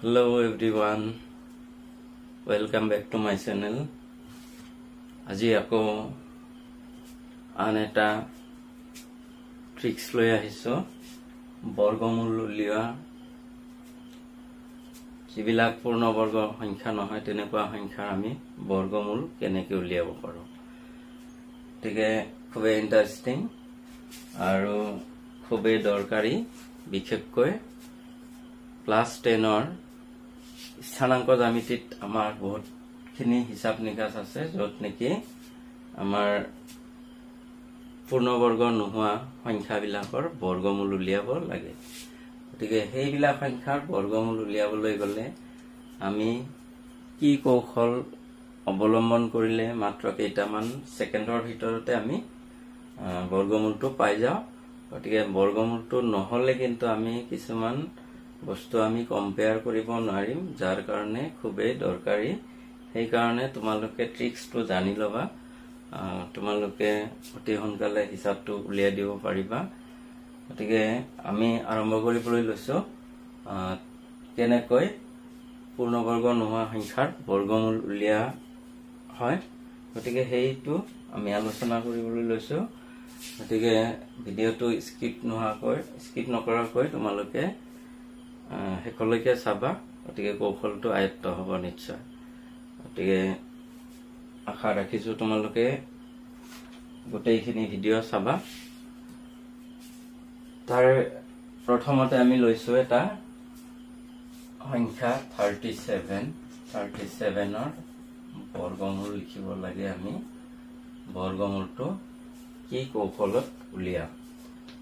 Hello everyone, welcome back to my channel. আজি আকৌ আন এটা ট্ৰিক্স লৈ আহিছো বৰ্গমূল উলিওৱা যিবিলাক পূৰ্ণবৰ্গ সংখ্যা নহয় তেনেকুৱা সংখ্যাৰ আমি বৰ্গমূল কেনেকৈ উলিয়াব পাৰো গতিকে খুবেই ইন্টাৰেষ্টিং আৰু খুবেই দৰকাৰী বিশেষকৈ ক্লাস 10 ৰ স্থানাঙ্ক জ্যামিতিত আমাৰ বহুতখিনি হিসাব নিকাচ আছে যত নেকি আমাৰ পূৰ্ণবৰ্গ নোহোৱা সংখ্যাবিলাকৰ বৰ্গমূল উলিয়াব লাগে গতিকে সেইবিলাক সংখ্যাৰ বৰ্গমূল উলিয়াবলৈ গলে আমি কি কৌশল অৱলম্বন কৰিলে মাত্ৰ কেইটামান ছেকেণ্ডৰ ভিতৰতে আমি বৰ্গমূলটো পাই যাওঁ গতিকে বৰ্গমূলটো নহলে কিন্তু আমি কিছুমান বস্তু আমি কম্পেয়াৰ কৰিব নোৱাৰিম যাৰ কাৰণে খুবেই দৰকাৰী সেই কাৰণে তোমালোকে ট্ৰিক্সটো জানি লবা তোমালোকে অতি সোনকালে হিসাবটো উলিয়াই দিব পাৰিবা গতিকে আমি আৰম্ভ কৰিবলৈ লৈছো কেনেকৈ পূৰ্ণবৰ্গ নোহোৱা সংখ্যাৰ বৰ্গমূল উলিয়া হয় গতিকে সেইটো আমি আলোচনা কৰিবলৈ লৈছো গতিকে ভিডিওটো স্কিপ নকৰাকৈ তোমালোকে হেকলৈকে চাবা গতিকে কৌশলটো আয়ত্ত হ'ব নিশ্চয় গতিকে আশা ৰাখিছো তোমালোকে গোটেইখিনি ভিডিও চাবা তাৰ প্ৰথমতে আমি লৈছো এটা সংখ্যা 37 ৰ বৰ্গমূল লিখিব লাগে আমি বৰ্গমূলটো কি কৌশলত উলিয়াম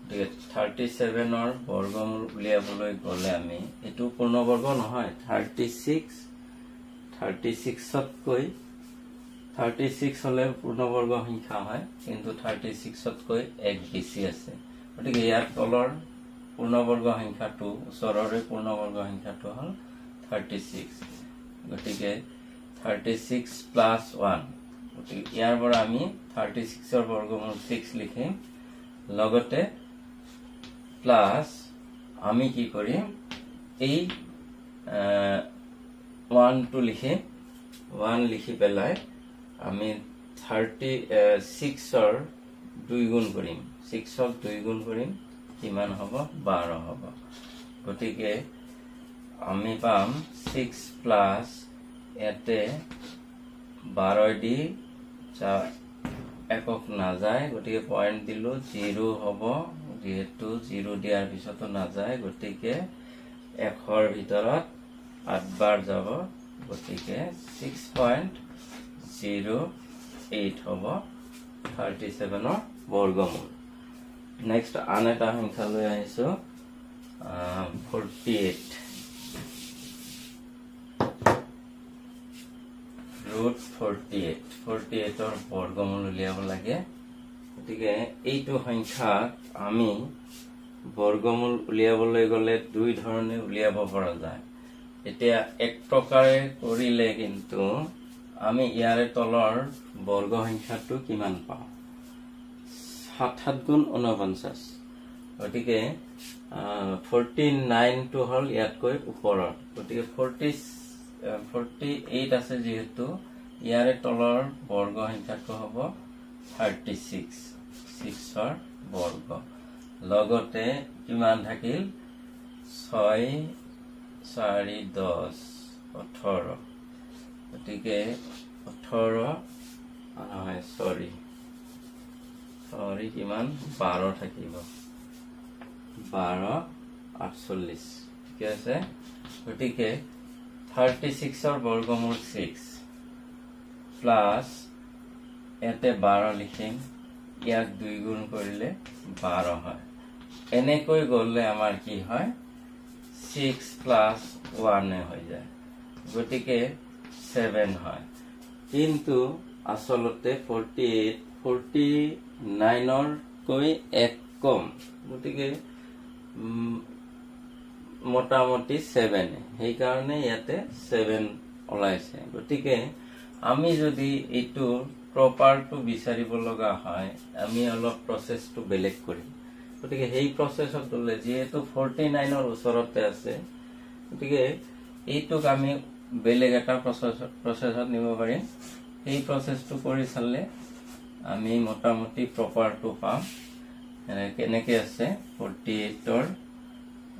37 ৰ বৰ্গমূল উলিয়াবলৈ গলে আমি এটো পূৰ্ণবৰ্গ নহয় 36 তকৈ 36 হলে পূৰ্ণবৰ্গ সংখ্যা হয় কিন্তু 36 তকৈ এক বেছি আছে গতিকে ইয়াৰ তলৰ পূৰ্ণবৰ্গ সংখ্যাটো ওচৰৰে পূৰ্ণবৰ্গ সংখ্যাটো হল 36 গতিকে 36 প্লাস 1 গতিকে ইয়াৰ পৰা আমি 36 ৰ বৰ্গমূল 6 লিখিম লগতে প্লাস আমি কি কৰিম এই 1 টু লিখি 1 লিখি পেলাই আমি 36 ৰ 2 গুণ কৰিম 6 ক 2 গুণ কৰিম কিমান হ'ব 12 হ'ব গতিকে আমি পাম 6 প্লাস এতে 12 দি একক না যায় গতিকে পয়েন্ট দিলো 0 হ'ব যেহেতু 0 দিয়াৰ পিছতো না যায় গতিকে একৰ ভিতৰত 8 বাৰ যাব গতিকে 6.08 হ'ব 37 ৰ বৰ্গমূল নেক্সট আন এটা সংখ্যা লৈ আহিছো 48 48 ৰ বৰ্গমূল উলিয়াব লাগে গতিকে এইটো সংখ্যাক আমি বৰ্গমূল উলিয়াবলৈ গলে দুই ধৰণে উলিয়াব পৰা যায় এতিয়া এক প্ৰকাৰে কৰিলে কিন্তু আমি ইয়াৰে তলৰ বৰ্গ সংখ্যাটো কিমান পাওঁ 7 গুণ 49 গতিকে 49 টো হল ইয়াতকৈ ওপৰত গতিকে 48 আছে যেহেতু ইয়াৰে তলৰ বৰ্গ সংখ্যাটো হ'ব 36 6 ৰ বৰ্গ লগতে কিমান থাকিল 6 4 10 18 গতিকে 18 নহয় সৰি কিমান 12 থাকিব 12 48 ঠিক আছে গতিকে 36 ৰ বৰ্গমূল 6 প্লাস এতে 12 লিখিম ইয়াক 2 গুণ কৰিলে 12 হয় এনেকৈ গলে আমাৰ কি হয় 6 প্লাস 1 হৈ যায় গতিকে 7 হয় কিন্তু আসলতে 49 ৰ কৈ এক কম গতিকে মোটামুটি 7 সেই কাৰণে ইয়াতে 7 ওলাইছে গতিকে আমি যদি এটো প্ৰপাৰটো বিচাৰিব লগা হয় আমি অলপ প্ৰসেসটো বেলেগ কৰিম গতিকে সেই প্ৰসেসত গলে যেহেতু 49 ৰ ওচৰতে আছে গতিকে এইটোক আমি বেলেগ এটা প্ৰচেছত নিব পাৰিম এই প্ৰচেছটো কৰি চালে আমি মোটামুটি প্ৰপাৰটো পাম কেনেকৈ আছে 48ৰ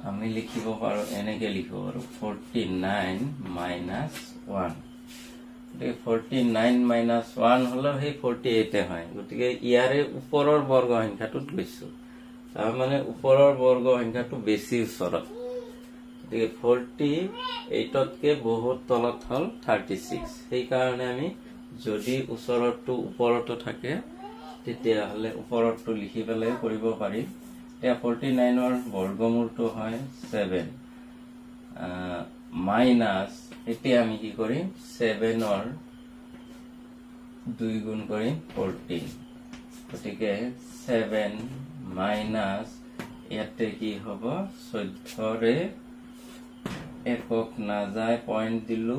আমি লিখিব পাৰো এনেকৈ লিখিব পাৰো 49 মাইনাছ 1 গতিকে 49 মাইনাছ 1 হলে সেই 48 হয় গতিকে ইয়াৰে ওপৰৰ বৰ্গ সংখ্যাটোত গৈছো তাৰ মানে ওপৰৰ বৰ্গ সংখ্যাটো বেছি ওচৰত গতিকে 48তকৈ বহুত তলত হল 36 সেই কাৰণে আমি যদি ওচৰৰটো ওপৰতো থাকে তেতিয়াহলে ওপৰৰটো লিখি পেলাই কৰিব পাৰিম এতিয়া 49ৰ বৰ্গমূলটো হয় 7 মাইনাছ এতিয়া আমি কি কৰিম 7ৰ 2 গুণ কৰিম 14 গতিকে 7 মাইনাছ ইয়াতে কি হ'ব 14ৰে একক নাযায় পইণ্ট দিলো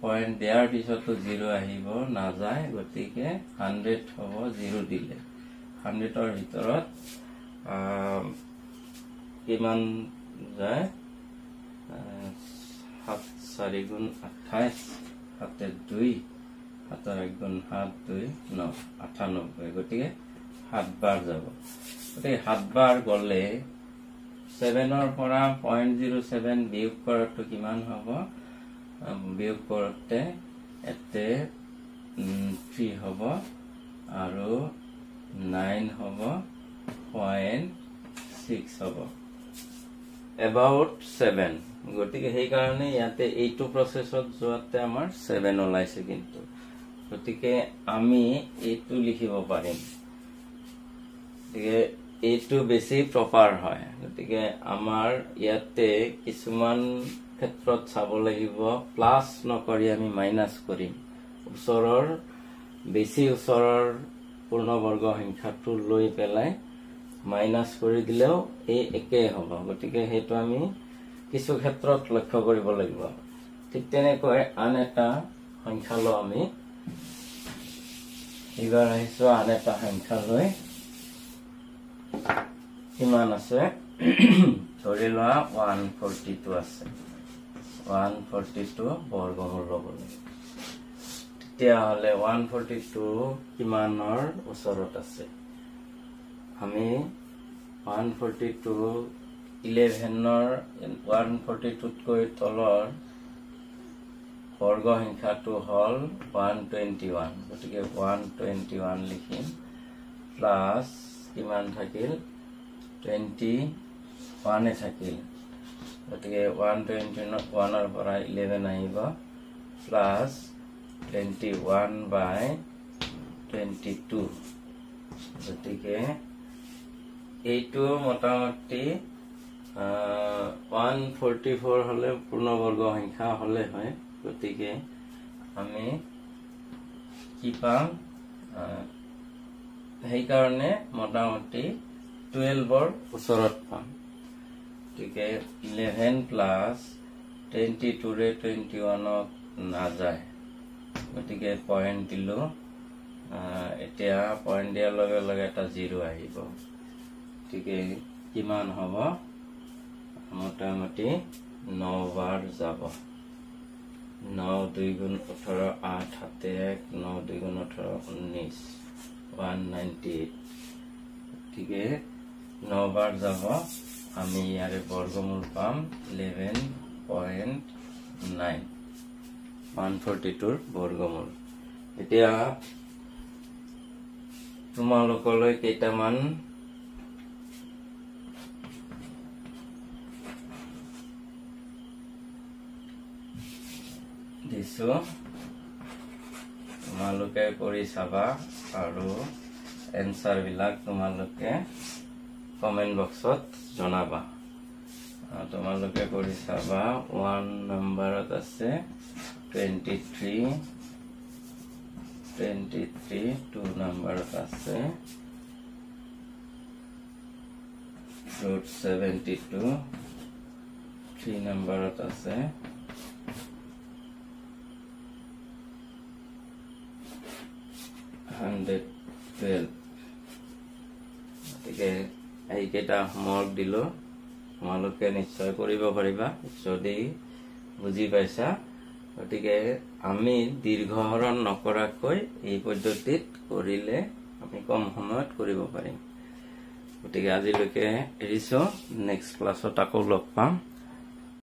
পইণ্ট দিয়াৰ পিছতো 0 আহিব নাযায় গতিকে 100 হ'ব 0 দিলে 100ৰ ভিতৰত কিমান যায় 7 4 গুণ 28 7 2 7 1 গুণ 7 2 9 98 গতিকে 7 বাৰ যাব গতিকে 7 বাৰ গলে 7ৰ পৰা 0.07 বিয়োগ কৰাটো কিমান হ'ব বিয়োগ কৰোতে এতে 3 হ'ব আৰু 9 হ'ব 0.6 হ'ব about 7 গতিকে সেই কাৰণে ইয়াতে এইটো প্ৰচেছত যোৱাতে আমাৰ 7 ওলাইছে কিন্তু গতিকে আমি এইটো লিখিব পাৰিম গতিকে এইটো বেছি প্ৰপাৰ হয় গতিকে আমাৰ ইয়াতে কিছুমান ক্ষেত্ৰত চাব লাগিব প্লাস নকৰি আমি মাইনাস কৰিম ওচৰৰ বেছি ওচৰৰ পূৰ্ণবৰ্গ সংখ্যাটো লৈ পেলাই মাইনাস কৰি দিলেও এই একে হ'ব গতিকে হেতু আমি কিছু ক্ষেত্ৰত লক্ষ্য কৰিব লাগিব ঠিক তেনেকৈ আন এটা সংখ্যা লৈ আমি এবাৰ আহিছো আন এটা সংখ্যা লৈ কিমান আছে ধৰি লোৱা 142 আছে 142 বৰ্গমূল ল'বলৈ তেতিয়াহ'লে 142 কিমানৰ ওচৰত আছে আমি 142 11ৰ 142তকৈ তলৰ বৰ্গ সংখ্যাটো হল 121 গতিকে 121 লিখিম প্লাস কিমান থাকিল 21 থাকিল গতিকে 121ৰ পৰা 11 আহিব প্লাস 21/22 গতিকে এইটো মোটামুটি 144 হলে পূৰ্ণবৰ্গ সংখ্যা হলে হয় গতিকে আমি কি পাম সেই কাৰণে মোটামুটি 12ৰ ওচৰত পাম গতিকে 11 প্লাস 22ৰে 21ক নাযায় গতিকে পইণ্ট দিলো এতিয়া পইণ্ট দিয়াৰ লগে লগে এটা 0 আহিব গতিকে কিমান হ'ব মোটামুটি 9 বাৰ যাব 9 2 গুণ 18 8 7 1 9 2 গুণ 18 19 198 গতিকে 9 বাৰ যাব আমি ইয়াৰে বৰ্গমূল পাম 11.9 142ৰ বৰ্গমূল এতিয়া তোমালোকলৈ কেইটামান দিছো তোমালোকে কৰি চাবা আৰু এনসাৰ বিলাক তোমালোকে কমেন্ট বক্সত জনাবা তোমালোকে কৰি চাবা 1 নম্বৰত আছে 23 2 নম্বৰত আছে √72 3 নম্বৰত আছে 112 গতিকে এইকেইটা হোমৱৰ্ক দিলো তোমালোকে নিশ্চয় কৰিব পাৰিবা যদি বুজি পাইছা গতিকে আমি দীৰ্ঘহৰণ নকৰাকৈ এই পদ্ধতিত কৰিলে আমি কম সময়ত কৰিব পাৰিম গতিকে আজিলৈকে এৰিছো নেক্সট ক্লাছত আকৌ লগ পাম